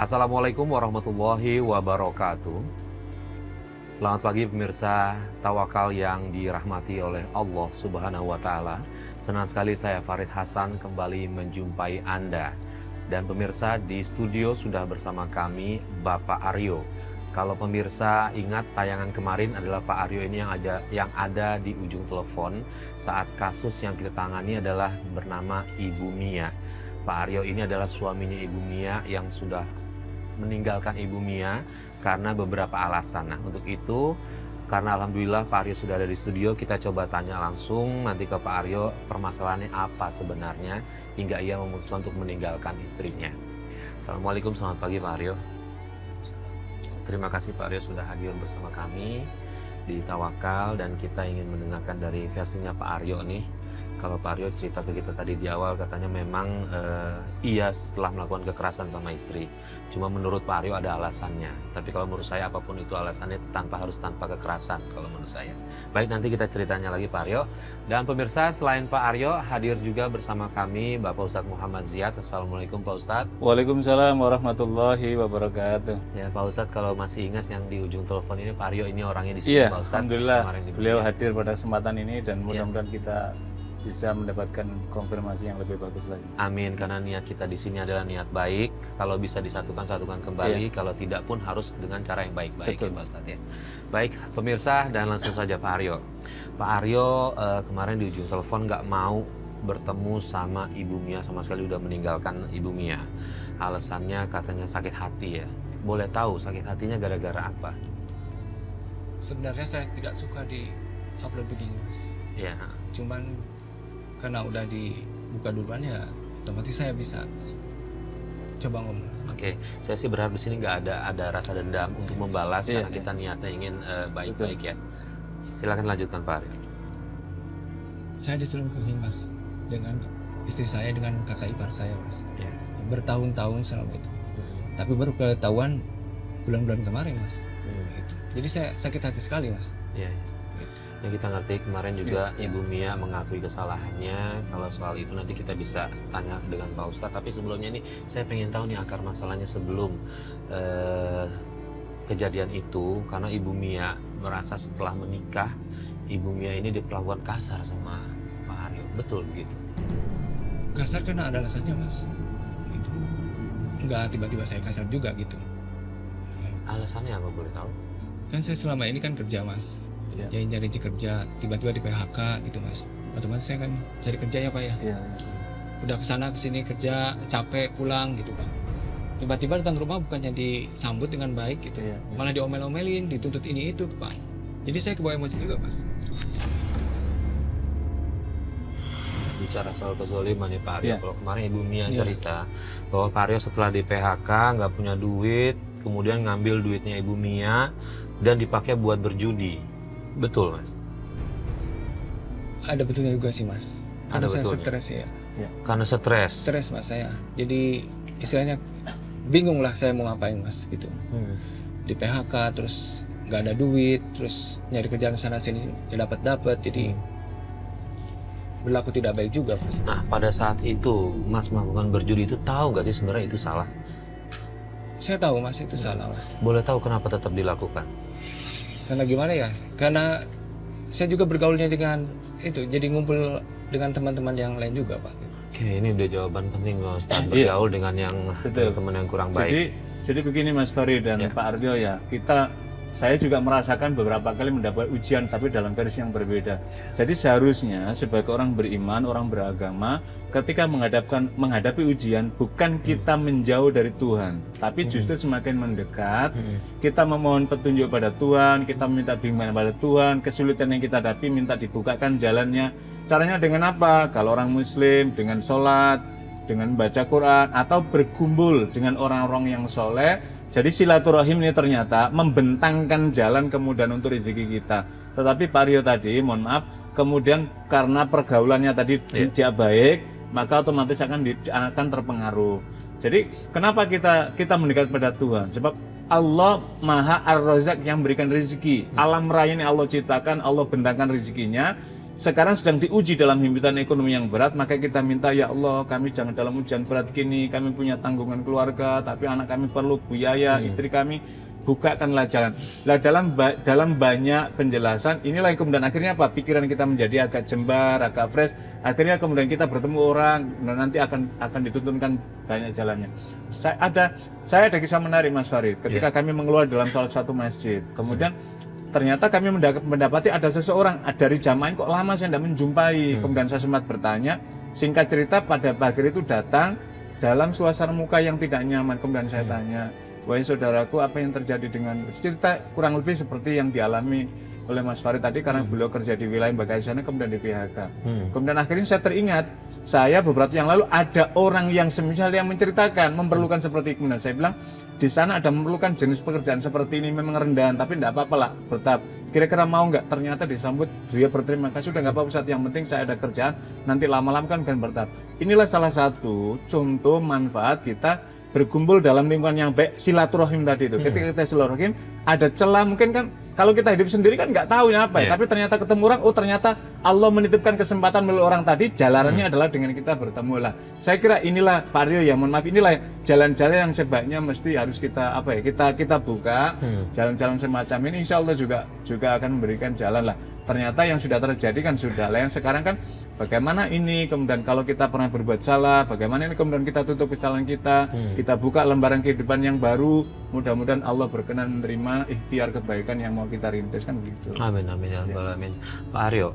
Assalamualaikum warahmatullahi wabarakatuh. Selamat pagi pemirsa Tawakal yang dirahmati oleh Allah Subhanahu wa Ta'ala. Senang sekali saya Farid Hasan kembali menjumpai Anda. Dan pemirsa, di studio sudah bersama kami Bapak Aryo. Kalau pemirsa ingat, tayangan kemarin adalah Pak Aryo ini yang ada di ujung telepon saat kasus yang kita tangani adalah bernama Ibu Mia. Pak Aryo ini adalah suaminya Ibu Mia yang sudah meninggalkan Ibu Mia karena beberapa alasan. Nah, untuk itu, karena alhamdulillah Pak Aryo sudah ada di studio, kita coba tanya langsung nanti ke Pak Aryo permasalahannya apa sebenarnya hingga ia memutuskan untuk meninggalkan istrinya. Assalamualaikum, selamat pagi Pak Aryo. Terima kasih Pak Aryo sudah hadir bersama kami di Tawakal, dan kita ingin mendengarkan dari versinya Pak Aryo nih. Kalau Pak Aryo cerita ke kita tadi di awal, katanya memang ia setelah melakukan kekerasan sama istri. Cuma menurut Pak Aryo ada alasannya. Tapi kalau menurut saya apapun itu alasannya harus tanpa kekerasan kalau menurut saya. Baik, nanti kita ceritanya lagi Pak Aryo. Dan pemirsa, selain Pak Aryo, hadir juga bersama kami Bapak Ustadz Muhammad Ziyad. Assalamualaikum Pak Ustadz. Waalaikumsalam warahmatullahi wabarakatuh. Ya Pak Ustadz, kalau masih ingat yang di ujung telepon ini, Pak Aryo ini orangnya di sini Iya, Pak Ustadz. alhamdulillah beliau Ya. hadir pada kesempatan ini dan mudah-mudahan kita bisa mendapatkan konfirmasi yang lebih bagus lagi. Amin, karena niat kita di sini adalah niat baik. Kalau bisa disatukan, satukan kembali. Kalau tidak pun harus dengan cara yang baik-baik ya Pak Ustadz ya. Baik pemirsa, dan langsung saja Pak Aryo. Pak Aryo kemarin di ujung telepon nggak mau bertemu sama Ibu Mia sama sekali, udah meninggalkan Ibu Mia. Alasannya katanya sakit hati ya. Boleh tahu sakit hatinya gara-gara apa? Sebenarnya saya tidak suka di upload begini Mas. Ya. Cuman karena udah dibuka duluan ya otomatis saya bisa coba ngomong. Oke, saya sih berharap di sini nggak ada rasa dendam untuk membalas karena kita niatnya ingin baik-baik ya. Silakan lanjutkan Pak Aryo. Saya diselingkuhin Mas dengan istri saya dengan kakak ipar saya Mas. Ya. Bertahun-tahun selama itu. Tapi baru ketahuan bulan-bulan kemarin Mas. Gitu. Jadi saya sakit hati sekali Mas. Iya. Yang kita ngerti kemarin juga Ibu Mia mengakui kesalahannya. Kalau soal itu nanti kita bisa tanya dengan Pak Ustadz. Tapi sebelumnya ini saya pengen tahu nih akar masalahnya sebelum kejadian itu. Karena Ibu Mia merasa setelah menikah Ibu Mia ini diperlakukan kasar sama Pak Aryo. Betul begitu? Kasar karena ada alasannya Mas. Gitu. Enggak tiba-tiba saya kasar juga gitu. Alasannya apa boleh tahu? Kan saya selama ini kan kerja Mas. Ya nyari kerja, tiba-tiba di PHK gitu Mas. Otomatis saya kan cari kerja ya Pak ya. Udah kesana kesini kerja, capek pulang gitu Pak. Tiba-tiba datang ke rumah bukannya disambut dengan baik gitu, malah diomel-omelin, dituntut ini itu Pak. Jadi saya kebawa emosi juga Mas. Bicara soal kezoliman nih Pak Aryo. Kalau kemarin Ibu Mia cerita bahwa Pak Aryo setelah di PHK nggak punya duit, kemudian ngambil duitnya Ibu Mia dan dipakai buat berjudi. Betul Mas? Ada betulnya juga sih Mas. Karena saya stres ya. Karena stres? Stres Mas saya. Jadi istilahnya bingung lah saya mau ngapain Mas gitu. Di PHK terus nggak ada duit, terus nyari kerjaan sana sini nggak dapat. Jadi berlaku tidak baik juga Mas. Nah pada saat itu Mas melakukan berjudi itu tahu nggak sih sebenarnya itu salah? Saya tahu Mas itu salah Mas. Boleh tahu kenapa tetap dilakukan? Karena gimana ya? Karena saya juga bergaulnya dengan itu, jadi ngumpul dengan teman-teman yang lain juga Pak. Gitu. Oke, ini udah jawaban penting Mas Ustadz, bergaul dengan yang teman yang kurang baik. Jadi begini Mas Farid dan Pak Aryo ya, saya juga merasakan beberapa kali mendapat ujian tapi dalam versi yang berbeda. Jadi seharusnya sebagai orang beriman, orang beragama, ketika menghadapi ujian bukan kita menjauh dari Tuhan, tapi justru semakin mendekat, kita memohon petunjuk pada Tuhan, kita minta bimbingan pada Tuhan, kesulitan yang kita hadapi minta dibukakan jalannya. Caranya dengan apa? Kalau orang Muslim dengan sholat, dengan baca Quran, atau berkumpul dengan orang-orang yang soleh. Jadi silaturahim ini ternyata membentangkan jalan kemudian untuk rezeki kita. Tetapi Pak Aryo tadi, mohon maaf, kemudian karena pergaulannya tadi tidak baik, maka otomatis akan terpengaruh. Jadi kenapa kita mendekat pada Tuhan? Sebab Allah Maha Ar-Razzaq yang berikan rezeki. Alam raya ini Allah ciptakan, Allah bentangkan rezekinya. sekarang sedang diuji dalam himpitan ekonomi yang berat, maka kita minta, ya Allah, kami jangan dalam ujian berat gini, kami punya tanggungan keluarga, tapi anak kami perlu biaya, istri kami, bukakanlah jalan. Nah, dalam banyak penjelasan, inilah yang kemudian akhirnya apa? Pikiran kita menjadi agak jembar, agak fresh. Akhirnya kemudian kita bertemu orang, nanti akan dituntunkan banyak jalannya. Saya ada kisah menarik, Mas Farid. Ketika kami mengeluar dalam salah satu masjid, kemudian ternyata kami mendapati ada seseorang dari jamaah kok lama saya tidak menjumpai. Kemudian saya sempat bertanya. Singkat cerita, pada pagi itu datang dalam suasana muka yang tidak nyaman. Kemudian saya tanya, wahai saudaraku, apa yang terjadi dengan cerita kurang lebih seperti yang dialami oleh Mas Farid tadi, karena beliau kerja di wilayah Bekasi sana kemudian di PHK. Kemudian akhirnya saya teringat, saya beberapa yang lalu ada orang yang semisal yang menceritakan memerlukan seperti itu. Kemudian saya bilang, di sana ada memerlukan jenis pekerjaan seperti ini, memang rendahan, tapi tidak apa-apa lah, bertahap. Kira-kira mau nggak? Ternyata disambut, dia berterima kasih, sudah nggak apa-apa Ustaz, yang penting saya ada kerjaan, nanti lama-lama kan bertahap. Inilah salah satu contoh manfaat kita berkumpul dalam lingkungan yang baik, silaturahim tadi itu. Ketika kita silaturahim, ada celah, mungkin kan kalau kita hidup sendiri kan nggak tahu apa ya, tapi ternyata ketemu orang, oh ternyata Allah menitipkan kesempatan melalui orang tadi, jalanannya adalah dengan kita bertemu lah. Saya kira inilah Pak Aryo, ya mohon maaf, inilah jalan-jalan yang sebaiknya mesti harus kita kita buka, jalan-jalan semacam ini, insya Allah juga akan memberikan jalan lah. Ternyata yang sudah terjadi kan sudah lah, yang sekarang kan bagaimana ini, kemudian kalau kita pernah berbuat salah, bagaimana ini kemudian kita tutup kesalahan kita, kita buka lembaran kehidupan yang baru, mudah-mudahan Allah berkenan menerima ikhtiar kebaikan yang mau kita rintis, kan begitu. Amin, amin, ya rabbal alamin. Pak Aryo,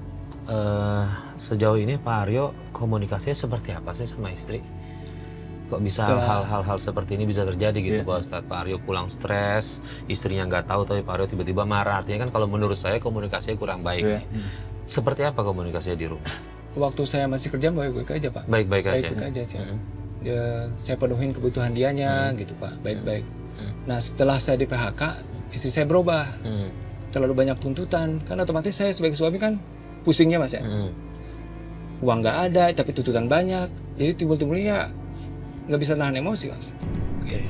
sejauh ini Pak Aryo komunikasinya seperti apa sih sama istri? Kok bisa hal-hal seperti ini bisa terjadi gitu, Pak Ustadz? Pak Aryo pulang stres, istrinya nggak tahu, tapi Pak Aryo tiba-tiba marah. Artinya kan kalau menurut saya komunikasinya kurang baik nih. Seperti apa komunikasinya di rumah? Waktu saya masih kerja baik-baik aja, Pak. Baik-baik aja. Baik-baik aja sih. Saya penuhin kebutuhan dianya gitu, Pak. Baik-baik. Nah, setelah saya di PHK, istri saya berubah. Terlalu banyak tuntutan. Kan otomatis saya sebagai suami kan pusingnya, Mas ya. Uang nggak ada, tapi tuntutan banyak. Jadi timbul-timbulnya nggak bisa nahan emosi, Mas. Oke.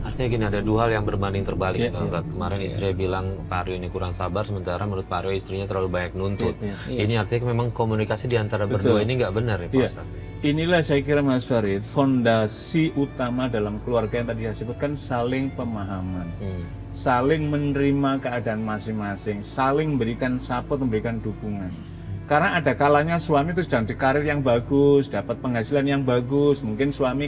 Artinya gini, ada dua hal yang berbanding terbalik. Kemarin istri bilang Pak Aryo ini kurang sabar, sementara menurut Pak Aryo istrinya terlalu banyak nuntut. Ini artinya memang komunikasi di antara berdua ini nggak benar ya Pak Ustadz? Inilah saya kira Mas Farid, fondasi utama dalam keluarga yang tadi saya sebutkan, saling pemahaman, saling menerima keadaan masing-masing, saling memberikan support, memberikan dukungan. Karena ada kalanya suami itu sedang di karir yang bagus, dapat penghasilan yang bagus, mungkin suami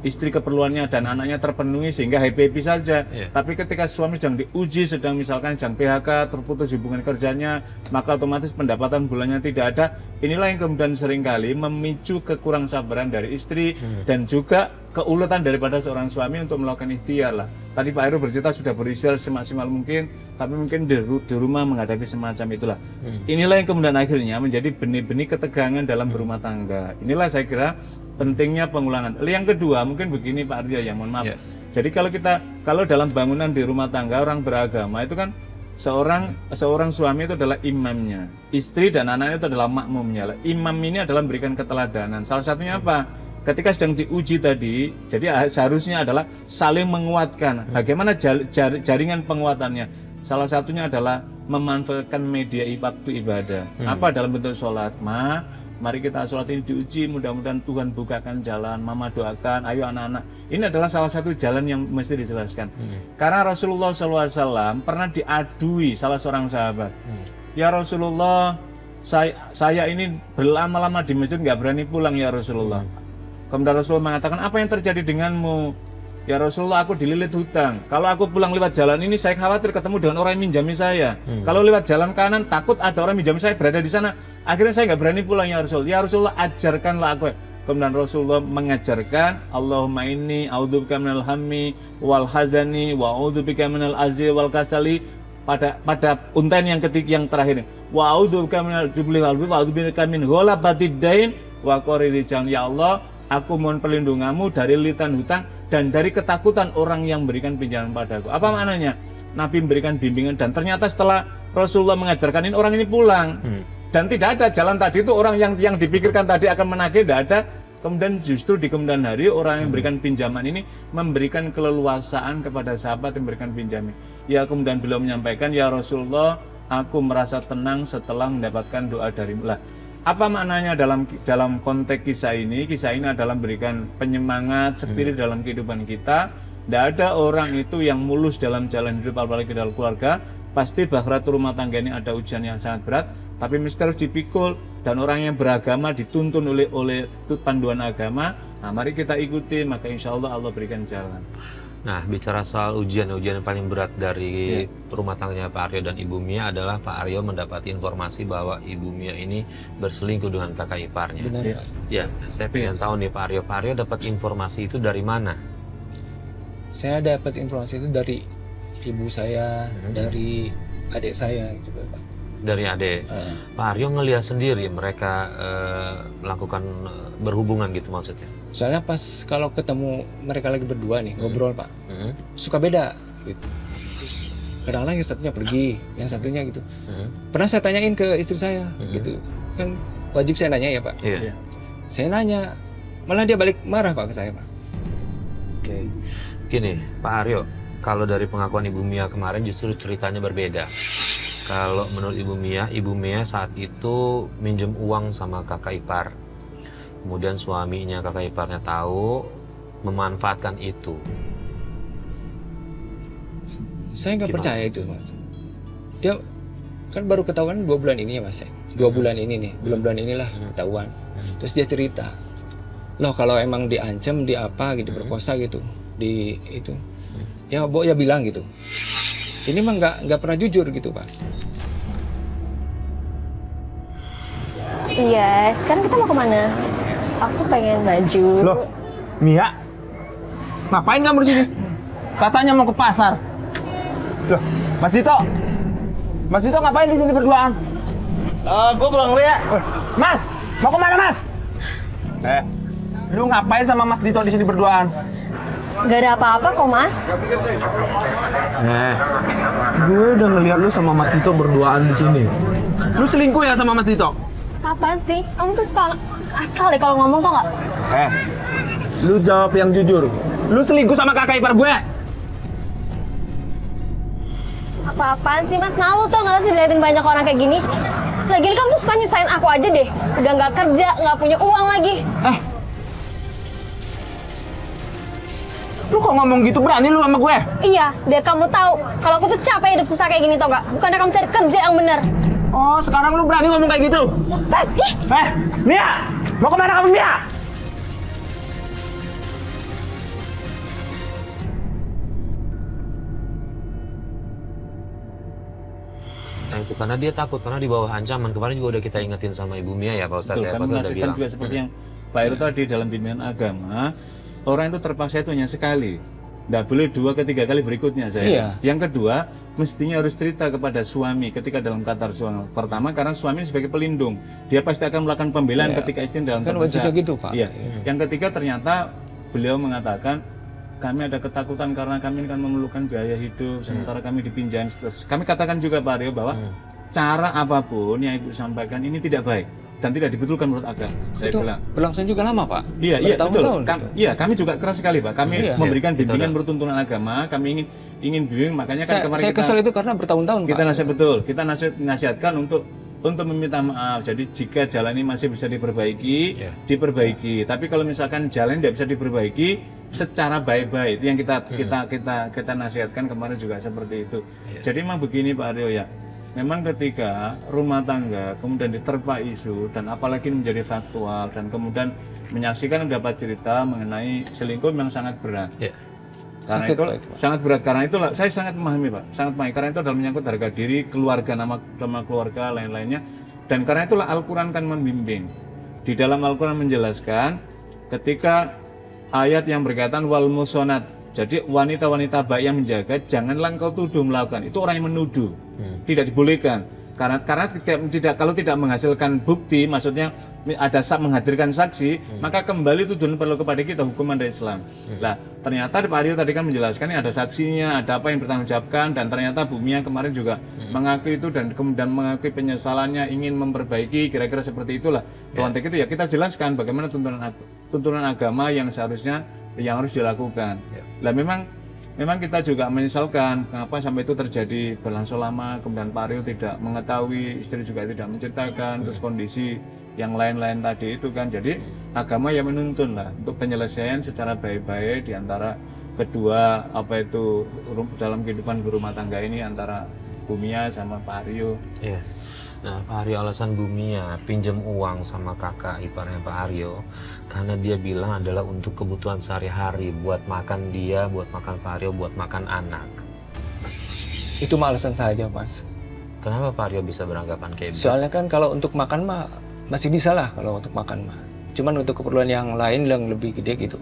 istri keperluannya dan anaknya terpenuhi sehingga happy saja. Tapi ketika suami sedang diuji, sedang misalkan sedang PHK, terputus hubungan kerjanya, maka otomatis pendapatan bulannya tidak ada. Inilah yang kemudian seringkali memicu kekurangsabaran dari istri dan juga keuletan daripada seorang suami untuk melakukan ikhtiar lah. Tadi Pak Heru bercerita sudah berikhtiar semaksimal mungkin, tapi mungkin di rumah menghadapi semacam itulah. Inilah yang kemudian akhirnya menjadi benih-benih ketegangan dalam berumah tangga. Inilah saya kira pentingnya pengulangan. Yang kedua mungkin begini Pak Aryo, ya mohon maaf. Jadi kalau dalam bangunan di rumah tangga orang beragama itu kan seorang suami itu adalah imamnya, istri dan anaknya itu adalah makmumnya. Imam ini adalah memberikan keteladanan. Salah satunya apa? Ketika sedang diuji tadi, jadi seharusnya adalah saling menguatkan. Bagaimana jaringan penguatannya? Salah satunya adalah memanfaatkan media waktu ibadah. Apa dalam bentuk sholat? Mari kita sholat ini diuji, mudah-mudahan Tuhan bukakan jalan. Mama doakan, ayo anak-anak. Ini adalah salah satu jalan yang mesti dijelaskan. Karena Rasulullah SAW pernah diadui salah seorang sahabat. Ya Rasulullah, saya ini berlama-lama di masjid nggak berani pulang ya Rasulullah. Kemudian Rasulullah mengatakan, apa yang terjadi denganmu? Ya Rasulullah, aku dililit hutang. Kalau aku pulang lewat jalan ini, saya khawatir ketemu dengan orang yang minjami saya. Kalau lewat jalan kanan, takut ada orang minjami saya berada di sana. Akhirnya saya nggak berani pulang ya Rasul. Ya Rasulullah, ajarkanlah aku. Kemudian Rasulullah mengajarkan, Allahumma inni a'udzubika minal hammi wal hazani wa a'udzubika minal azzi wal kasali. Pada untayan yang terakhir ini, wa a'udzubika minal jubli wal wa a'udzubika min ghalabatid dain wa qaririjam. Ya Allah, aku mohon perlindunganmu dari lilitan hutang dan dari ketakutan orang yang memberikan pinjaman padaku. Apa maknanya? Nabi memberikan bimbingan dan ternyata setelah Rasulullah mengajarkan ini, orang ini pulang. Dan tidak ada jalan tadi itu orang yang dipikirkan tadi akan menagih, tidak ada. Kemudian justru di kemudian hari orang yang memberikan pinjaman ini memberikan keleluasaan kepada sahabat yang memberikan pinjaman. Ya kemudian beliau menyampaikan, ya Rasulullah, aku merasa tenang setelah mendapatkan doa darimu. Lah, Apa maknanya dalam konteks kisah ini? Kisah ini adalah memberikan penyemangat, spirit dalam kehidupan kita. Tidak ada orang itu yang mulus dalam jalan hidup, apalagi dalam keluarga. Pasti bahwa rumah tangga ini ada ujian yang sangat berat, tapi mesti harus dipikul. Dan orang yang beragama dituntun oleh panduan agama. Nah, mari kita ikuti, maka insya Allah Allah berikan jalan. Nah, bicara soal ujian yang paling berat dari rumah tangganya Pak Aryo dan Ibu Mia adalah Pak Aryo mendapat informasi bahwa Ibu Mia ini berselingkuh dengan kakak iparnya. Benar, Pak. Ya, saya pengen tahu nih Pak Aryo dapat informasi itu dari mana? Saya dapat informasi itu dari ibu saya, dari adik saya gitu Pak. Dari adik. Pak Aryo ngelihat sendiri mereka melakukan berhubungan gitu maksudnya? Soalnya pas kalau ketemu mereka lagi berdua nih ngobrol Pak, suka beda gitu. Terus kadang-kadang yang satunya pergi, yang satunya gitu. Pernah saya tanyain ke istri saya gitu, kan wajib saya nanya ya Pak. Iya. Saya nanya, malah dia balik marah Pak ke saya Pak. Oke. Gini, Pak Aryo, kalau dari pengakuan Ibu Mia kemarin justru ceritanya berbeda. Kalau menurut Ibu Mia saat itu minjem uang sama kakak ipar. Kemudian suaminya kakak iparnya tahu, memanfaatkan itu. Saya nggak Gimana? percaya itu Mas. Dia kan baru ketahuan 2 bulan ini ya Mas ya. 2 bulan ini nih, bulan-bulan inilah ketahuan. Terus dia cerita, loh kalau emang diancam, di apa gitu, berkosa gitu, di itu, ya Bo ya bilang gitu. Ini mah nggak pernah jujur gitu Mas. Iya, sekarang kita mau kemana? Aku pengen baju. Loh, Mia, ngapain kamu di sini? Katanya mau ke pasar. Loh, Mas Dito ngapain di sini berduaan? Gue pulang dulu ya. Mas, mau kemana Mas? Lu ngapain sama Mas Dito di sini berduaan? Gak ada apa-apa kok, Mas. Gue udah ngeliat lu sama Mas Dito berduaan di sini. Lu selingkuh ya sama Mas Dito? Kapan sih? Kamu tuh suka asal deh kalau ngomong kok nggak? Lu jawab yang jujur. Lu selingkuh sama kakak ipar gue? Apa-apaan sih, Mas? Malu tuh nggak sih diliatin banyak orang kayak gini? Lagian kamu tuh suka nyusahin aku aja deh. Udah nggak kerja, nggak punya uang lagi. Lu kok ngomong gitu, berani lu sama gue? Iya, biar kamu tahu kalau aku tuh capek hidup susah kayak gini, tau gak? Bukannya kamu cari kerja yang bener. Oh, sekarang lu berani ngomong kayak gitu? Bas, ih! Mia! Mau kemana kamu, Mia? Nah itu karena dia takut, karena di bawah ancaman. Kemarin juga udah kita ingetin sama Ibu Mia ya Pak Ustadz. Betul, Ya, kami Pak Ustadz udah menasihkan bilang. juga seperti yang Pak Heru tadi dalam bimbingan agama, orang itu terpaksa itu hanya sekali. Nggak boleh 2 ke 3 kali berikutnya saya. Iya. Yang kedua, mestinya harus cerita kepada suami ketika dalam qatar suami. Pertama, karena suami sebagai pelindung, dia pasti akan melakukan pembelaan ketika istri dalam Kan terdesak. wajibnya gitu, Pak. Iya. Yang ketiga, ternyata beliau mengatakan kami ada ketakutan karena kami kan memerlukan biaya hidup, sementara kami dipinjam. Kami katakan juga Pak Aryo bahwa cara apapun yang Ibu sampaikan ini tidak baik dan tidak dibetulkan menurut agama. Saya Itu bilang. berlangsung juga lama Pak. Iya, iya betul. Bertahun-tahun gitu. Iya, kami juga keras sekali, Pak. Kami Iya. memberikan Iya, bimbingan bertuntunan agama. Kami ingin bimbing, makanya kan kemarin Saya kita kesel itu karena bertahun-tahun kita Pak. nasihat betul. Kita nasihatkan untuk meminta maaf. Jadi jika jalan ini masih bisa diperbaiki, diperbaiki. Tapi kalau misalkan jalan tidak bisa diperbaiki secara baik-baik, itu yang kita nasihatkan kemarin juga seperti itu. Jadi memang begini Pak Aryo ya. Memang ketika rumah tangga kemudian diterpa isu dan apalagi menjadi faktual dan kemudian menyaksikan dapat cerita mengenai selingkuh memang sangat berat. Ya. Karena Sakit, itu Pak, itu, Pak. sangat berat, karena itulah saya sangat memahami Pak, sangat memahami karena itu adalah menyangkut harga diri keluarga, nama keluarga lain-lainnya, dan karena itulah Al-Quran kan membimbing. Di dalam Al-Quran menjelaskan ketika ayat yang berkaitan wal musonat, jadi wanita-wanita baik yang menjaga, janganlah engkau tuduh melakukan, itu orang yang menuduh, tidak dibolehkan. Karena kalau tidak menghasilkan bukti, maksudnya ada menghadirkan saksi, maka kembali tuduhan perlu kepada kita hukuman dari Islam. Lah ternyata Pak Aryo tadi kan menjelaskan ini ada saksinya, ada apa yang bertanggungjawabkan, dan ternyata Bu Mia kemarin juga mengakui itu dan kemudian mengakui penyesalannya, ingin memperbaiki, kira-kira seperti itulah. Konteks itu ya kita jelaskan bagaimana tuntunan agama yang seharusnya yang harus dilakukan. Lah memang memang kita juga menyesalkan kenapa sampai itu terjadi berlangsung lama, kemudian Pak Aryo tidak mengetahui, istri juga tidak menceritakan, terus kondisi yang lain-lain tadi itu kan. Jadi agama yang menuntun lah untuk penyelesaian secara baik-baik di antara kedua dalam kehidupan berumah tangga ini, antara Bumia sama Pak Aryo. Iya. Nah, Pak Aryo alasan Bumia pinjam uang sama kakak iparnya Pak Aryo karena dia bilang adalah untuk kebutuhan sehari-hari, buat makan dia, buat makan Pak Aryo, buat makan anak. Itu mah alasan saja, Mas. Kenapa Pak Aryo bisa beranggapan kayak gitu? Soalnya kan kalau untuk makan mah masih bisa lah kalau untuk makan mah. Cuman untuk keperluan yang lain yang lebih gede gitu.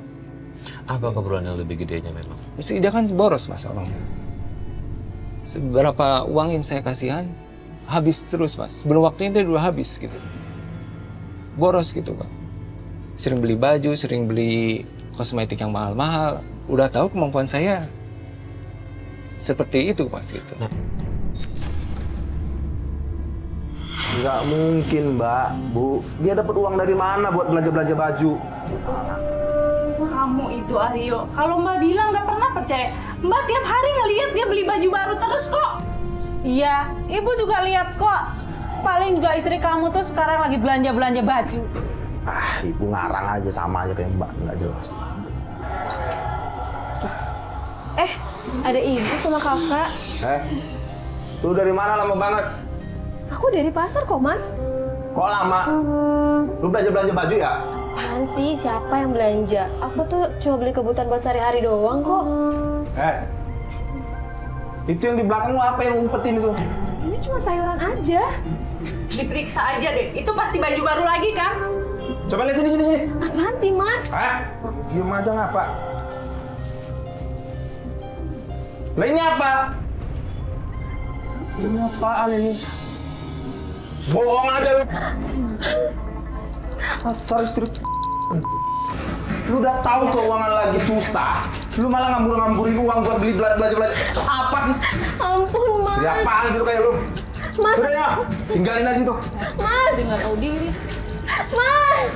Apa keperluan yang lebih gedenya memang? Mesti dia kan boros, Mas, orangnya. Seberapa uang yang saya kasihan habis terus, Mas. Sebelum waktunya itu udah habis gitu. Boros gitu, Pak. Sering beli baju, sering beli kosmetik yang mahal-mahal. Udah tahu kemampuan saya seperti itu, Mas, gitu. Nggak mungkin, Mbak, Bu. Dia dapat uang dari mana buat belanja-belanja baju? Kamu itu Aryo, kalau Mbak bilang nggak pernah percaya. Mbak tiap hari ngelihat dia beli baju baru terus kok. Iya, ibu juga lihat kok. Paling juga istri kamu tuh sekarang lagi belanja-belanja baju. Ah, ibu ngarang aja, sama aja kayak Mbak, nggak jelas. Ada ibu sama kakak. Lu dari mana lama banget? Aku dari pasar kok, Mas. Kok lama? Lu belanja-belanja baju ya? Apaan sih? Siapa yang belanja? Aku tuh cuma beli kebutuhan buat sehari-hari doang kok. Itu yang di belakang lu apa yang umpetin itu? Ini cuma sayuran aja. Diperiksa aja deh, itu pasti baju baru lagi kan? Coba lihat sini. Apaan sih, Mas? Diam aja ngapa? Lah ini apa? Ini apaan ini? Bohong aja lu. Asal istri. Lu udah tahu keuangan lagi susah, lu malah ngambur-ngamburin uang buat beli belanja-belanja. Apa sih? Ampun, Mas. Siapaan sih lu kayak lu? Mas. Udah ya, tinggalin aja tuh. Mas. Dia nggak tahu diri. Mas.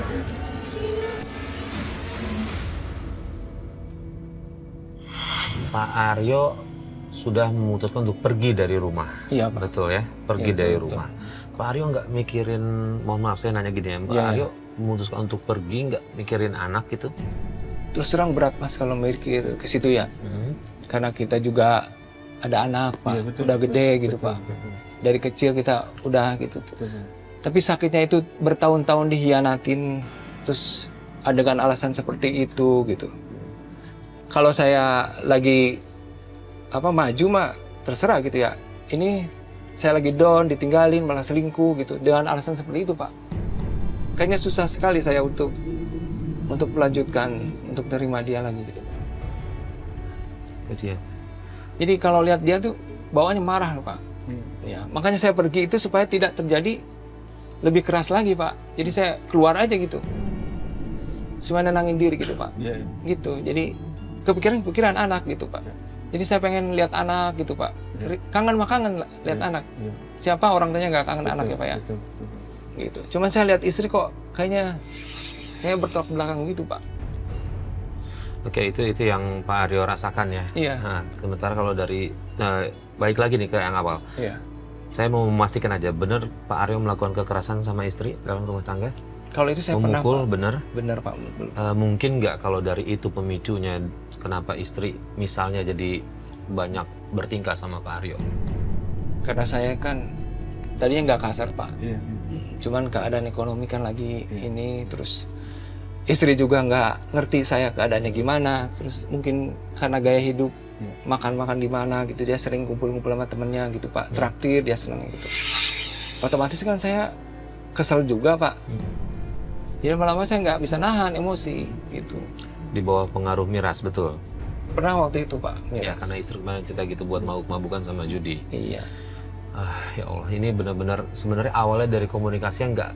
Pak Aryo sudah memutuskan untuk pergi dari rumah. Iya, Pak. Betul ya, pergi Iya, dari betul. rumah. Pak Aryo nggak mikirin, mohon maaf saya nanya gini ya, Pak Iya. Aryo memutuskan untuk pergi, nggak mikirin anak gitu? Terus terang berat, Mas, kalau mikir ke situ ya. Karena kita juga ada anak, Pak. Iya, betul, udah betul, gede gitu, betul, Pak. betul. Dari kecil kita udah gitu. Betul. Tapi sakitnya itu bertahun-tahun dihianatin, terus ada dengan alasan seperti itu gitu. Kalau saya lagi maju mah terserah gitu ya. Ini saya lagi down, ditinggalin, malah selingkuh gitu dengan alasan seperti itu, Pak. Kayaknya susah sekali saya untuk melanjutkan, untuk terima dia lagi gitu. Jadi ya. Jadi kalau lihat dia tuh bawaannya marah loh, Pak. Ya, makanya saya pergi itu supaya tidak terjadi lebih keras lagi, Pak. Jadi saya keluar aja gitu. Supaya nenangin diri gitu, Pak. Iya. Gitu. Jadi kepikiran anak gitu, Pak. Jadi saya pengen lihat anak gitu, Pak. Kangen lihat anak. Siapa orang tuanya nggak kangen anak ya, Pak ya? Betul. Gitu. Cuman saya lihat istri kok kayaknya bertolak belakang gitu, Pak. Oke, itu yang Pak Aryo rasakan ya. Iya. Nah, sementara kalau dari baik lagi nih ke yang awal. Iya. Saya mau memastikan aja, benar Pak Aryo melakukan kekerasan sama istri dalam rumah tangga? Kalau itu saya Memukul, pernah, Pak. benar? Benar, Pak. Memukul. Mungkin nggak kalau dari itu pemicunya kenapa istri misalnya jadi banyak bertingkah sama Pak Aryo? Karena saya kan tadinya nggak kasar, Pak. Iya. Cuman keadaan ekonomi kan lagi ini, terus istri juga nggak ngerti saya keadaannya gimana, terus mungkin karena gaya hidup makan-makan di mana gitu, dia sering kumpul-kumpul sama temennya gitu, Pak, traktir, dia seneng gitu. Otomatis kan saya kesel juga, Pak. Jadi lama-lama saya nggak bisa nahan emosi gitu. Di bawah pengaruh miras, betul? Pernah waktu itu, Pak. Ya, Miras. karena istri kemarin cerita gitu buat mabuk-mabukan sama judi. Iya. Ya Allah, ini benar-benar sebenarnya awalnya dari komunikasi yang nggak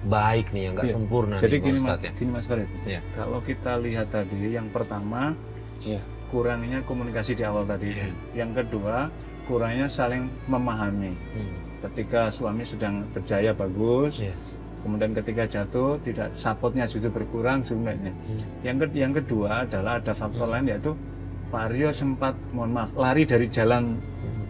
baik nih, yang nggak Iya. sempurna Jadi nih, Pak gini, Ustadz ya. Mas Farid. Iya. Kalau kita lihat tadi, yang pertama Iya. kurangnya komunikasi di awal tadi. Yang kedua, kurangnya saling memahami. Ketika suami sedang berjaya bagus, Iya. kemudian ketika jatuh tidak supportnya justru berkurang sebenarnya. Yang kedua adalah ada faktor lain, yaitu Pak Aryo sempat, mohon maaf, lari dari jalan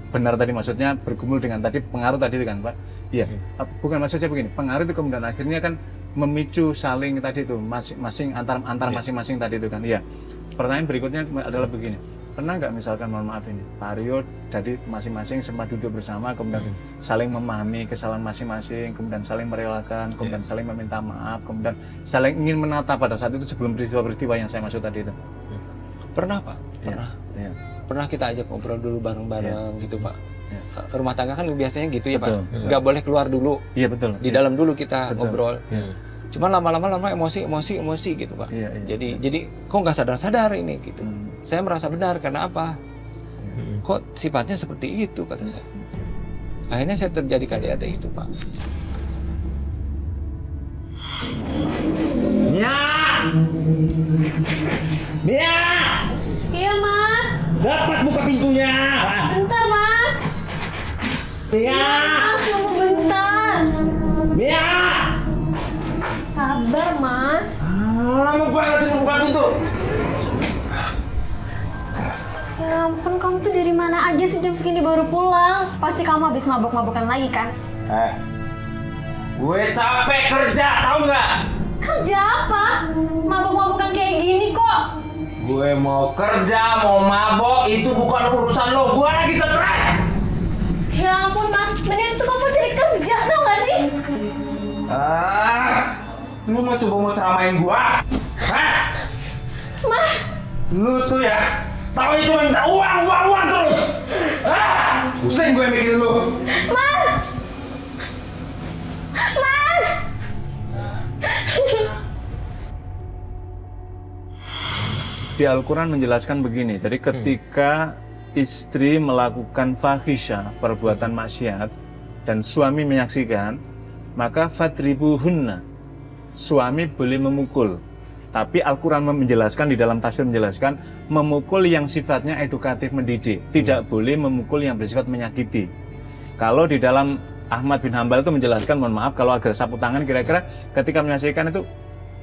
benar tadi, maksudnya bergumul dengan tadi pengaruh tadi itu kan Pak? Iya, bukan, maksudnya begini, pengaruh itu kemudian akhirnya kan memicu saling tadi itu, masing-masing antar masing-masing tadi itu kan? Iya. Pertanyaan berikutnya adalah begini, pernah nggak misalkan, mohon maaf ini, Pak Aryo jadi masing-masing sempat duduk bersama, kemudian saling memahami kesalahan masing-masing, kemudian saling merelakan, kemudian saling meminta maaf, kemudian saling ingin menata pada saat itu sebelum peristiwa-peristiwa yang saya maksud tadi itu? Pernah Pak, pernah. Iya. Pernah kita ajak ngobrol dulu bareng-bareng gitu Pak. Rumah tangga kan biasanya gitu ya Betul, Pak. Nggak boleh keluar dulu. Iya betul. Di dalam dulu kita ngobrol. Iya. Cuman lama-lama emosi gitu Pak. Iya. Jadi kok nggak sadar-sadar ini gitu. Saya merasa benar karena apa? Kok sifatnya seperti itu kata saya. Akhirnya saya terjadi KDRT itu Pak. Mia! Iya mas, Dapat buka pintunya! bentar mas. Mia! Mas tunggu bentar. Mia! Sabar mas. Lama banget sih buka pintu. Ya ampun, kamu tuh dari mana aja sih, jam segini baru pulang? Pasti kamu habis mabok-mabokan lagi kan? Gue capek kerja, tahu nggak? Kerja apa? Mabok-mabokan kayak gini kok. Gue mau kerja, mau mabok, itu bukan urusan lo. Gue lagi stres. Ya ampun mas, mending tuh kamu cari kerja, tau gak sih? Lu mau coba ceramain gua? Hah? Mas, Lu tuh ya, tahu itu minta uang terus. Pusing gue mikirin lu. mas. Di Al-Quran menjelaskan begini, jadi ketika istri melakukan fahisyah, perbuatan maksiat, dan suami menyaksikan, maka fadribuhunna, suami boleh memukul. Tapi Al-Quran menjelaskan, di dalam tafsir menjelaskan, memukul yang sifatnya edukatif mendidik, tidak boleh memukul yang bersifat menyakiti. Kalau di dalam Ahmad bin Hambal itu menjelaskan, mohon maaf kalau agak sapu tangan, kira-kira ketika menyaksikan itu,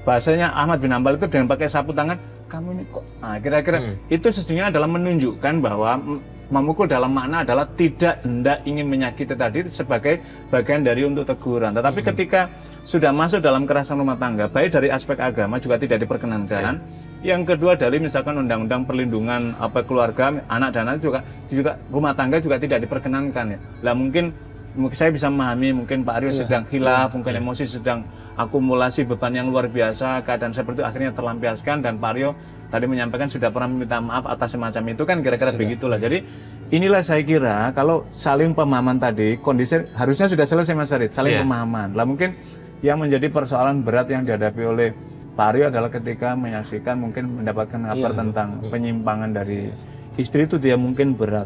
bahasanya Ahmad bin Hambal itu dengan pakai sapu tangan, kamu ini kok, nah kira-kira itu sesungguhnya adalah menunjukkan bahwa memukul dalam makna adalah tidak hendak ingin menyakiti tadi sebagai bagian dari untuk teguran. Tetapi ketika sudah masuk dalam kekerasan rumah tangga, baik dari aspek agama juga tidak diperkenankan. Yang kedua dari misalkan undang-undang perlindungan keluarga, anak dan anak juga rumah tangga juga tidak diperkenankan ya. Lah mungkin saya bisa memahami, mungkin Pak Aryo sedang khilaf, mungkin emosi sedang akumulasi beban yang luar biasa, keadaan seperti itu akhirnya terlampiaskan, dan Pak Aryo tadi menyampaikan sudah pernah meminta maaf atas semacam itu kan, kira-kira begitulah. Jadi inilah saya kira kalau saling pemahaman tadi, kondisi harusnya sudah selesai Mas Farid, saling pemahaman. Lah mungkin yang menjadi persoalan berat yang dihadapi oleh Pak Aryo adalah ketika menyaksikan mungkin mendapatkan kabar tentang penyimpangan dari istri itu, dia mungkin berat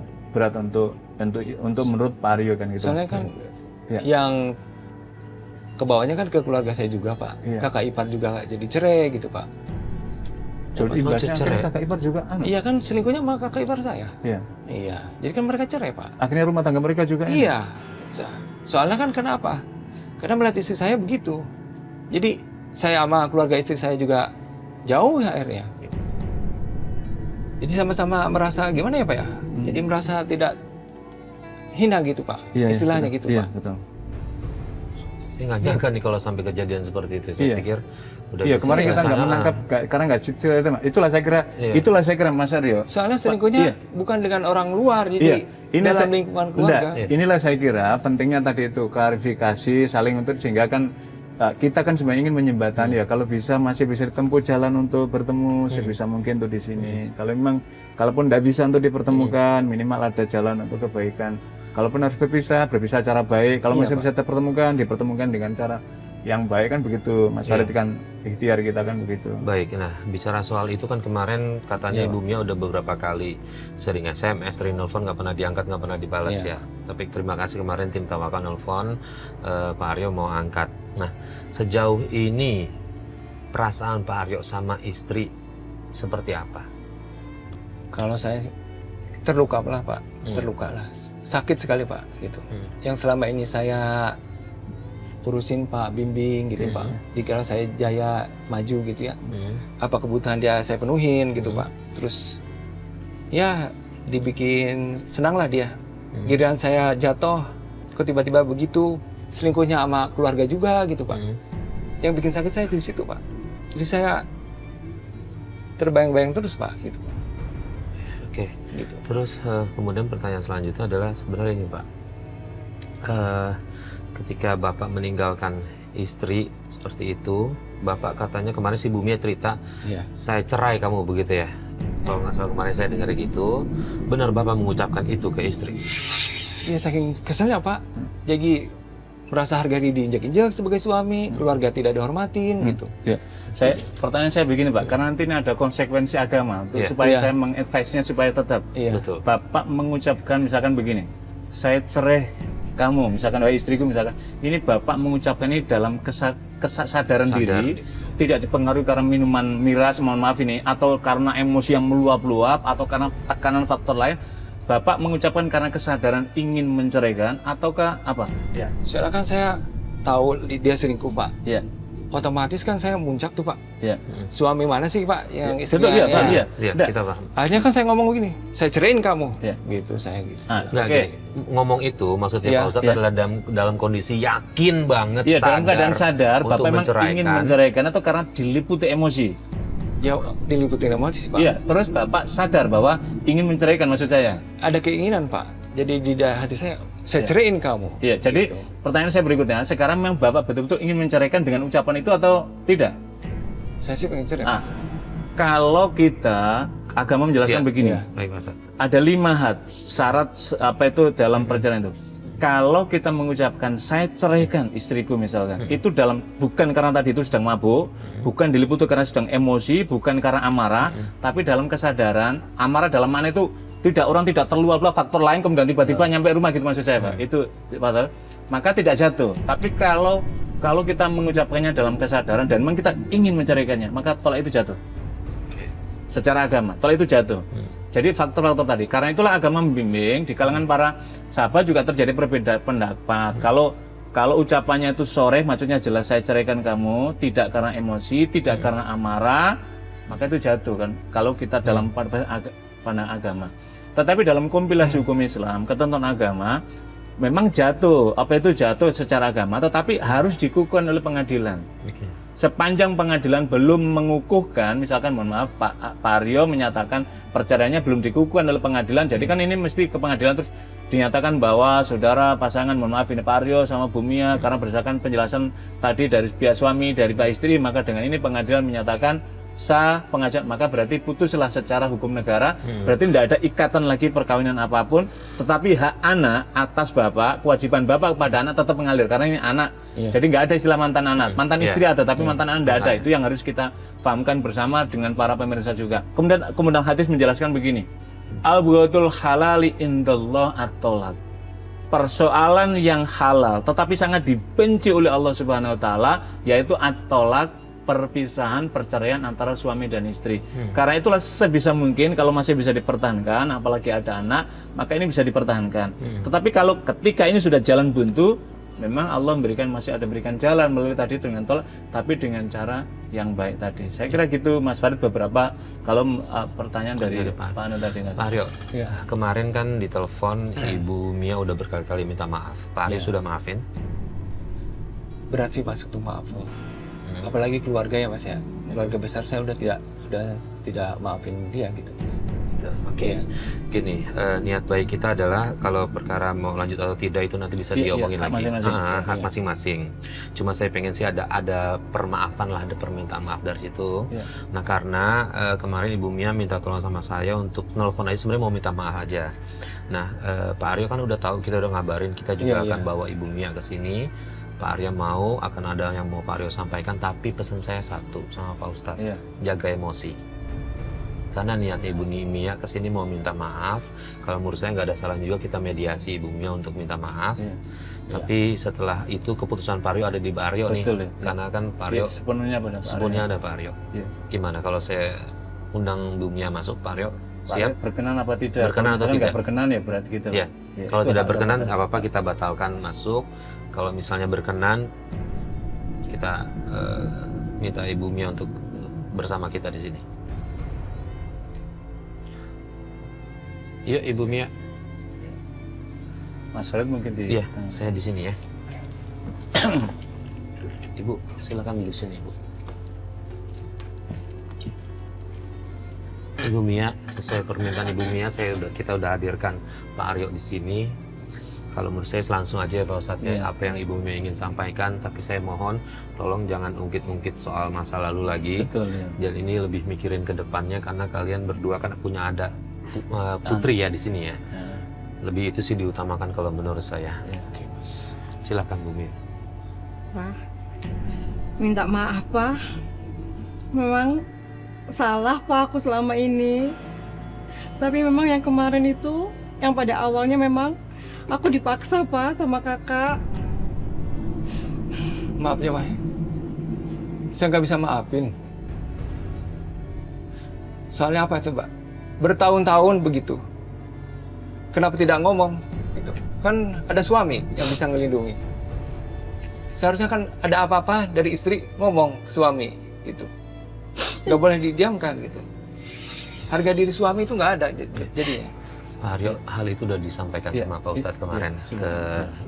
untuk menurut Pak Aryo kan gitu. Soalnya kan yang kebawahnya kan ke keluarga saya juga Pak. Kakak ipar juga jadi cerai gitu Pak. Jadi ibaratnya akhirnya kakak ipar juga Iya kan, selingkuhnya sama kakak ipar saya. Iya. Jadi kan mereka cerai Pak. Akhirnya rumah tangga mereka juga Iya. Soalnya kan kenapa? Karena melihat istri saya begitu. Jadi saya sama keluarga istri saya juga jauh ya akhirnya. Gitu. Jadi sama-sama merasa gimana ya Pak ya? Jadi merasa tidak hina gitu Pak. Istilahnya gitu Pak. Betul. Saya nggak nyangka nih kalau sampai kejadian seperti itu. Saya pikir udah bisa kemarin kita nggak menangkap karena nggak cerita itu. Itulah saya kira Mas Aryo. Soalnya selingkuhnya bukan dengan orang luar, jadi dalam lingkungan keluarga. Inilah saya kira pentingnya tadi itu klarifikasi saling untuk, sehingga kan kita kan sebenarnya ingin menyembatani ya, kalau bisa masih bisa ditempuh jalan untuk bertemu sebisa mungkin tuh di sini. Kalau memang kalaupun tidak bisa untuk dipertemukan, minimal ada jalan untuk kebaikan. Kalaupun harus berpisah cara baik. Kalau masih bisa dipertemukan dengan cara yang baik kan begitu. Mas Farid kan ikhtiar kita kan begitu. Baik, nah bicara soal itu kan kemarin katanya Ibu Mia udah beberapa kali sering SMS, sering nelfon, nggak pernah diangkat, nggak pernah dibalas ya. Tapi terima kasih kemarin tim Tawakal nelfon, Pak Aryo mau angkat. Nah sejauh ini perasaan Pak Aryo sama istri seperti apa? Kalau saya terluka lah Pak, terluka lah, sakit sekali Pak gitu. Yang selama ini saya urusin Pak, bimbing gitu Pak, dikira saya jaya maju gitu ya, apa kebutuhan dia saya penuhin gitu Pak. Terus ya dibikin senang lah dia. Giliran saya jatuh, kok tiba-tiba begitu, selingkuhnya sama keluarga juga gitu Pak. Yang bikin sakit saya di situ Pak. Jadi saya terbayang-bayang terus Pak gitu. Oke. Gitu. Terus kemudian pertanyaan selanjutnya adalah sebenarnya ini Pak, ketika Bapak meninggalkan istri seperti itu, Bapak katanya kemarin si Bumia cerita, saya cerai kamu begitu ya? Kalau nggak salah kemarin saya dengar gitu, benar Bapak mengucapkan itu ke istri? Iya saking keselnya Pak. Jadi merasa harga diri diinjak-injak sebagai suami, keluarga tidak dihormatin gitu. Ya. Pertanyaan saya begini Pak, karena nanti ini ada konsekuensi agama supaya saya mengadvise-nya supaya tetap. Betul. Bapak mengucapkan misalkan begini, saya cerai kamu, misalkan wahai istriku misalkan, ini Bapak mengucapkan ini dalam kesadaran diri, tidak dipengaruhi karena minuman miras, mohon maaf ini, atau karena emosi yang meluap-luap, atau karena tekanan faktor lain. Bapak mengucapkan karena kesadaran ingin menceraikan, ataukah apa? Ya. Soalnya kan saya tahu dia selingkuh Pak. Ya. Otomatis kan saya muncak tuh Pak. Ya. Suami mana sih Pak yang Betul, istrinya? iya. Iya, kita paham. Akhirnya kan saya ngomong begini, saya ceraiin kamu. Ya. Gitu saya gitu. Nggak, Oke. gini, ngomong itu maksudnya Iya, Pak Ustadz iya. adalah dalam kondisi yakin banget Iya, dalam keadaan sadar untuk Bapak memang ingin menceraikan atau karena diliputi emosi. Ya diliputin emosi sih Pak. Iya, terus Bapak sadar bahwa ingin menceraikan maksud saya. Ada keinginan Pak. Jadi di hati saya ceraiin kamu. Iya, jadi Gitu. pertanyaan saya berikutnya, sekarang memang Bapak betul-betul ingin menceraikan dengan ucapan itu atau tidak? Saya sih pengen cerai. Kalau kita agama menjelaskan begini, Baik Pak Ustadz. ada 5 syarat apa itu dalam perceraian itu. Kalau kita mengucapkan saya ceraikan istriku misalkan, itu bukan karena tadi itu sedang mabuk, bukan diliputi karena sedang emosi, bukan karena amarah, tapi dalam kesadaran, amarah dalam mana itu orang tidak terluap-luap faktor lain kemudian tiba-tiba nyampe rumah gitu maksud saya Pak. Itu padahal maka tidak jatuh. Tapi kalau kita mengucapkannya dalam kesadaran dan memang kita ingin menceraikannya, maka tolak itu jatuh. Secara agama, tolak itu jatuh. Jadi faktor-faktor tadi, karena itulah agama membimbing di kalangan para sahabat juga terjadi perbedaan pendapat. Kalau ucapannya itu sore, maksudnya jelas saya ceraikan kamu, tidak karena emosi, tidak karena amarah, maka itu jatuh kan. Kalau kita dalam pandang agama. Tetapi dalam kompilasi hukum Islam, ketentuan agama, memang jatuh. Apa itu jatuh secara agama? Tetapi harus dikukuhkan oleh pengadilan. Sepanjang pengadilan belum mengukuhkan, misalkan mohon maaf Pak Aryo menyatakan perceraiannya belum dikukuhkan oleh pengadilan, jadi kan ini mesti ke pengadilan terus dinyatakan bahwa saudara pasangan, mohon maaf ini Pak Aryo sama Bu Mia, karena berdasarkan penjelasan tadi dari pihak suami, dari Pak istri, maka dengan ini pengadilan menyatakan sah pengajuan, maka berarti putuslah secara hukum negara, berarti tidak ada ikatan lagi perkawinan apapun, tetapi hak anak atas bapak, kewajiban bapak kepada anak tetap mengalir, karena ini anak, jadi nggak ada istilah mantan anak, mantan istri ada, tapi mantan anak tidak ada, itu yang harus kita fahamkan bersama dengan para pemirsa juga. Kemudian hadis menjelaskan begini, al-bughatul halali indallah at-tolak. Persoalan yang halal tetapi sangat dibenci oleh Allah Subhanahu wa taala yaitu at-tolak, perpisahan, perceraian antara suami dan istri. Karena itulah sebisa mungkin kalau masih bisa dipertahankan, apalagi ada anak, maka ini bisa dipertahankan. Tetapi kalau ketika ini sudah jalan buntu, memang Allah masih ada berikan jalan melalui tadi dengan tolak, tapi dengan cara yang baik tadi. Saya kira gitu Mas Farid, beberapa kalau pertanyaan dari Pak Anu tadi. Pak Aryo, kemarin kan di telepon Ibu Mia udah berkali-kali minta maaf. Pak Aryo sudah maafin? Berat sih Pak, untuk maaf. Apalagi keluarga ya Mas ya, keluarga besar saya udah tidak maafin dia gitu Mas. Oke. Gini, niat baik kita adalah kalau perkara mau lanjut atau tidak itu nanti bisa diomongin lagi. Hak masing-masing. Cuma saya pengen sih ada permaafan lah, ada permintaan maaf dari situ. Nah karena kemarin Ibu Mia minta tolong sama saya untuk nelfon aja, sebenarnya mau minta maaf aja. Nah Pak Aryo kan udah tahu, kita udah ngabarin, kita juga akan bawa Ibu Mia ke sini. Pak Aryo mau, akan ada yang mau Pak Aryo sampaikan, tapi pesan saya satu sama Pak Ustadz, jaga emosi. Karena niatnya Ibu Mia kesini mau minta maaf, kalau menurut saya nggak ada salah juga kita mediasi Ibu Mia untuk minta maaf. Tapi setelah itu keputusan Pak Aryo ada di Pak Aryo nih, karena kan Pak Aryo sepenuhnya ada Pak Aryo. Gimana kalau saya undang Ibu Mia masuk, Pak Aryo siap? Berkenan apa tidak? Berkenan atau tidak? Berkenan ya berarti gitu. Kalau tidak berkenan, apa-apa kita batalkan masuk. Kalau misalnya berkenan, kita minta Ibu Mia untuk bersama kita di sini. Iya, Ibu Mia. Mas Farid mungkin di. Iya, saya di sini ya. Ibu, silakan duduk sini, Bu. Ibu Mia, sesuai permintaan Ibu Mia, kita udah hadirkan Pak Aryo di sini. Kalau menurut saya langsung aja ya Pak Ustadz, ya, apa yang Ibu Mia ingin sampaikan, tapi saya mohon tolong jangan ungkit-ungkit soal masa lalu lagi. Betul, ya. Dan ini lebih mikirin ke depannya karena kalian berdua kan punya ada putri ya di sini ya. Lebih itu sih diutamakan kalau menurut saya. Silakan Bu Mia. Pak, minta maaf Pak. Memang salah Pak aku selama ini. Tapi memang yang kemarin itu, yang pada awalnya memang aku dipaksa Pak sama kakak. Maaf ya, Pak. Saya nggak bisa maafin. Soalnya apa coba? Bertahun-tahun begitu. Kenapa tidak ngomong? Gitu. Kan ada suami yang bisa ngelindungi. Seharusnya kan ada apa-apa dari istri ngomong ke suami gitu. Nggak boleh didiamkan gitu. Harga diri suami itu nggak ada jadinya. Pak Aryo, hal itu udah disampaikan sama Pak Ustadz kemarin ke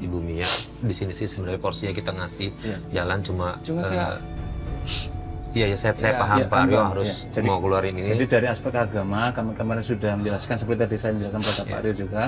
Ibu Mia. Di sini sih sebenarnya porsinya kita ngasih jalan cuma saya iya ya saya paham Pak Aryo harus mau keluarin ini. Jadi dari aspek agama kami kemarin sudah menjelaskan seperti tadi saya menjelaskan pada Pak Aryo juga.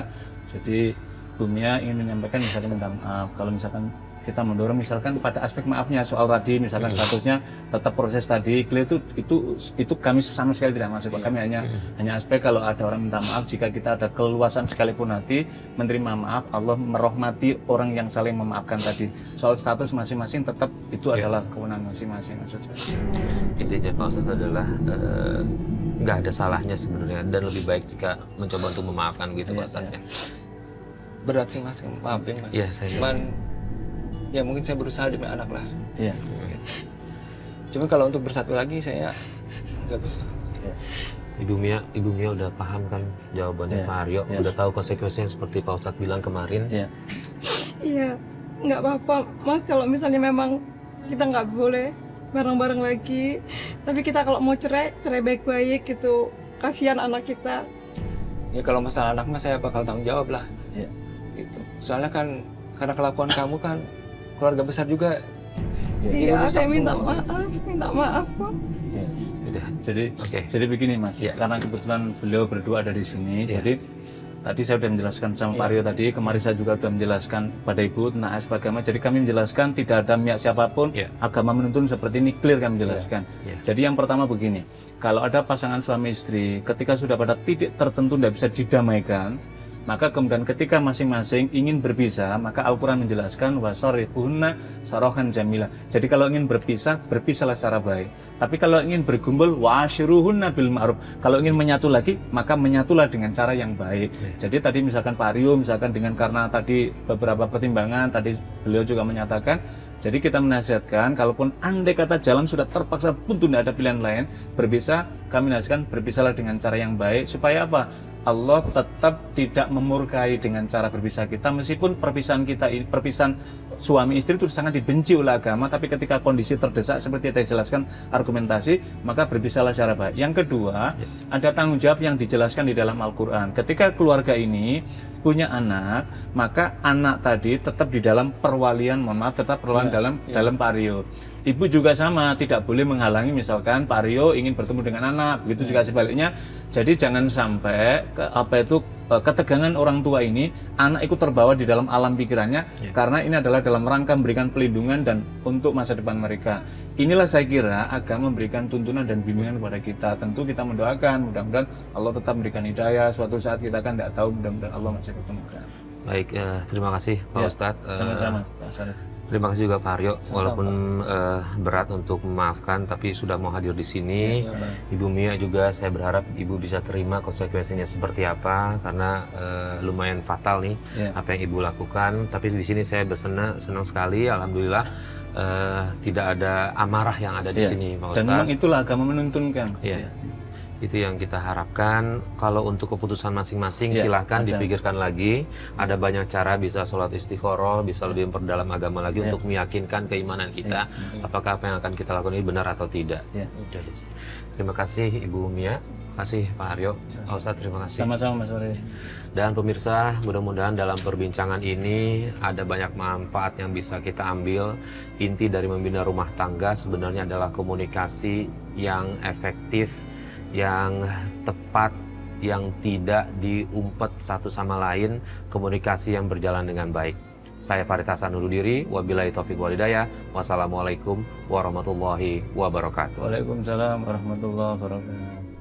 Jadi Ibu Mia ingin menyampaikan misalkan minta maaf kalau misalkan kita mendorong misalkan pada aspek maafnya soal tadi misalkan statusnya tetap proses tadi clear itu kami sama sekali tidak masuk. Kami hanya aspek kalau ada orang minta maaf jika kita ada keluasan sekalipun hati menerima maaf, Allah merahmati orang yang saling memaafkan tadi. Soal status masing-masing tetap itu adalah kewenangan masing-masing maksud saya. Intinya Pak Ustadz adalah nggak ada salahnya sebenarnya dan lebih baik jika mencoba untuk memaafkan gitu Pak Ustadz. Berat sih Mas, maafin Mas. Iya, saya Cuman ya mungkin saya berusaha demi anak lah. Iya. Cuma kalau untuk bersatu lagi saya nggak bisa. Ibu Mia udah paham kan jawabannya Pak Aryo, udah tahu konsekuensinya seperti Pak Ustadz bilang kemarin. Iya, nggak apa-apa Mas kalau misalnya memang kita nggak boleh bareng-bareng lagi. Tapi kita kalau mau cerai baik-baik gitu. Kasihan anak kita. Ya kalau masalah anak Mas saya bakal tanggung jawab lah. Gitu. Soalnya kan karena kelakuan kamu kan keluarga besar juga. Iya, saya minta maaf Pak. Udah. Jadi begini Mas, karena kebetulan beliau berdua ada di sini. Jadi tadi saya sudah menjelaskan sama Pak Aryo tadi, kemarin saya juga sudah menjelaskan pada Ibu tentang aspek agama. Jadi kami menjelaskan tidak ada pihak siapapun, agama menuntun seperti ini, clear kami menjelaskan. Jadi yang pertama begini, kalau ada pasangan suami istri, ketika sudah pada titik tertentu tidak bisa didamaikan, maka kemudian ketika masing-masing ingin berpisah, maka Al-Quran menjelaskan wasarihunna sarahan jamila. Jadi kalau ingin berpisah, berpisahlah secara baik. Tapi kalau ingin berkumpul, washiruhunna bil ma'ruf. Kalau ingin menyatu lagi, maka menyatulah dengan cara yang baik. Jadi tadi misalkan Pak Aryo, misalkan dengan karena tadi beberapa pertimbangan, tadi beliau juga menyatakan, jadi kita menasihatkan, kalaupun andai kata jalan sudah terpaksa buntu, tidak ada pilihan lain, berpisah, kami nasihatkan berpisahlah dengan cara yang baik, supaya apa? Allah tetap tidak memurkai dengan cara berpisah kita, meskipun perpisahan kita ini, perpisahan suami istri itu sangat dibenci oleh agama, tapi ketika kondisi terdesak seperti yang saya jelaskan argumentasi, maka berpisahlah secara baik. Yang kedua, ada tanggung jawab yang dijelaskan di dalam Al-Quran. Ketika keluarga ini punya anak, maka anak tadi tetap di dalam perwalian, tetap perwalian dalam Pak Aryo. Ibu juga sama, tidak boleh menghalangi misalkan Pak Aryo ingin bertemu dengan anak, begitu juga sebaliknya. Jadi jangan sampai ketegangan orang tua ini anak ikut terbawa di dalam alam pikirannya, karena ini adalah dalam rangka memberikan pelindungan dan untuk masa depan mereka. Inilah saya kira agama memberikan tuntunan dan bimbingan kepada kita. Tentu kita mendoakan mudah-mudahan Allah tetap memberikan hidayah. Suatu saat kita kan tidak tahu, mudah-mudahan Allah masih ketemukan. Baik, terima kasih Pak Ustadz. Sama-sama Pak Sarif. Terima kasih juga Pak Aryo, walaupun berat untuk memaafkan, tapi sudah mau hadir di sini. Ibu Mia juga saya berharap Ibu bisa terima konsekuensinya seperti apa, karena lumayan fatal nih apa yang Ibu lakukan. Tapi di sini saya senang sekali, alhamdulillah tidak ada amarah yang ada di sini, Pak Ustadz. Dan memang itulah agama menuntunkan. Itu yang kita harapkan. Kalau untuk keputusan masing-masing Ya, silahkan ada. dipikirkan lagi. Ada banyak cara, bisa sholat istikharah, bisa lebih memperdalam agama lagi untuk meyakinkan keimanan kita. Apakah apa yang akan kita lakukan ini benar atau tidak. Ya. Terima kasih Ibu Mia, terima kasih Pak Haryo, Pak Ustadz, terima kasih. Sama-sama Mas Farid. Dan pemirsa, mudah-mudahan dalam perbincangan ini ada banyak manfaat yang bisa kita ambil. Inti dari membina rumah tangga sebenarnya adalah komunikasi yang efektif, yang tepat, yang tidak diumpet satu sama lain, komunikasi yang berjalan dengan baik. Saya Farid Hasan undur diri, wabillahi taufiq wal hidayah. Wassalamualaikum warahmatullahi wabarakatuh. Waalaikumsalam warahmatullahi wabarakatuh.